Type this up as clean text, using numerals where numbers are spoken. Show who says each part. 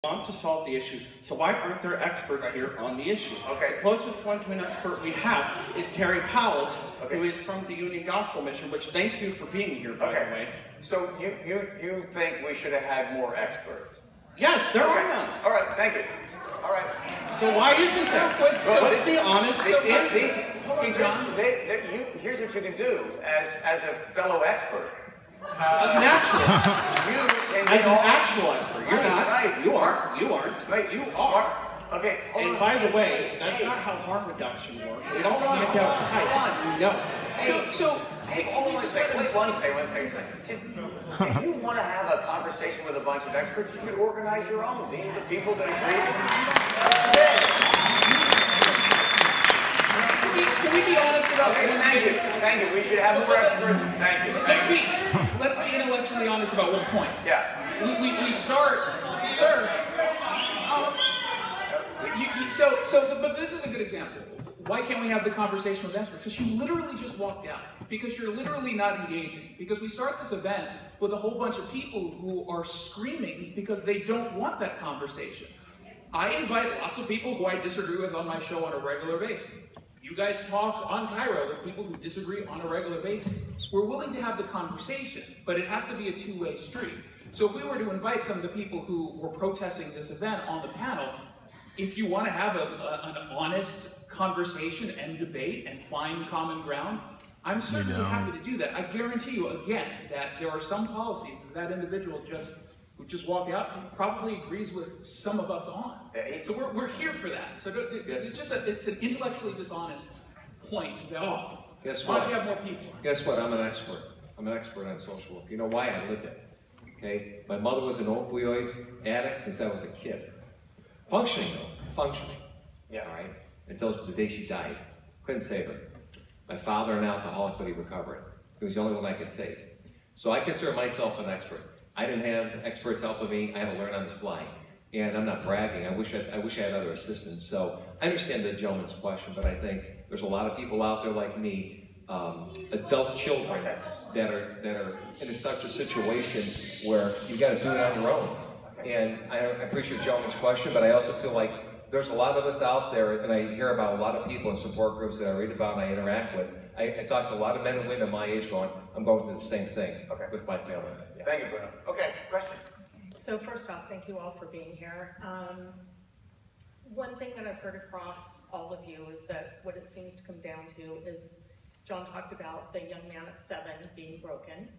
Speaker 1: want to solve the issue, so why aren't there experts here on the issue?
Speaker 2: Okay.
Speaker 1: The closest one to an expert we have is Terry Palace, who is from the Union Gospel Mission, which thank you for being here, by the way.
Speaker 2: So you think we should have had more experts?
Speaker 1: Yes, there are none.
Speaker 2: All right, thank you. All right.
Speaker 1: So why isn't there? Let's be honest.
Speaker 2: Hey, John, here's what you can do as a fellow expert.
Speaker 1: As an actual expert. You're not.
Speaker 2: Right.
Speaker 1: You aren't. You aren't.
Speaker 2: Right.
Speaker 1: You are.
Speaker 2: Okay.
Speaker 1: And by the way, that's not how harm reduction works. We don't hand out height. No.
Speaker 2: Hey, hold on one second. One second. Just, if you want to have a conversation with a bunch of experts, you could organize your own. These are the people that agree.
Speaker 3: Can we be honest about
Speaker 2: Thank you. We should have more experts. Thank you.
Speaker 3: Let's be intellectually honest about one point.
Speaker 2: Yeah.
Speaker 3: We start, sir. But this is a good example. Why can't we have the conversation with experts? Because you literally just walked out. Because you're literally not engaging. Because we start this event with a whole bunch of people who are screaming because they don't want that conversation. I invite lots of people who I disagree with on my show on a regular basis. You guys talk on Cairo with people who disagree on a regular basis. We're willing to have the conversation, but it has to be a two-way street. So if we were to invite some of the people who were protesting this event on the panel, if you want to have an honest conversation and debate and find common ground, I'm certainly happy to do that. I guarantee you, again, that there are some policies that individual who just walked out probably agrees with some of us on. So we're here for that. So it's an intellectually dishonest point to say, oh,
Speaker 4: guess
Speaker 3: why
Speaker 4: what?
Speaker 3: don't you have more people?
Speaker 4: Guess what? I'm an expert. I'm an expert on social work. You know why? I lived it. Okay? My mother was an opioid addict since I was a kid. Functioning though. Functioning.
Speaker 2: Yeah.
Speaker 4: All right? Until the day she died. Couldn't save her. My father, an alcoholic, but he recovered. He was the only one I could save. So I consider myself an expert. I didn't have experts helping me. I had to learn on the fly. And I'm not bragging. I wish I had other assistants. So I understand the gentleman's question, but I think there's a lot of people out there like me, adult children, that are in such a situation where you got to do it on your own. And I appreciate the gentleman's question, but I also feel like there's a lot of us out there, and I hear about a lot of people in support groups that I read about and I interact with. I talk to a lot of men and women my age going, I'm going through the same thing with my family.
Speaker 2: Yeah. Thank you, Bruno. Okay, question.
Speaker 5: So first off, thank you all for being here. One thing that I've heard across all of you is that what it seems to come down to is John talked about the young man at 7 being broken.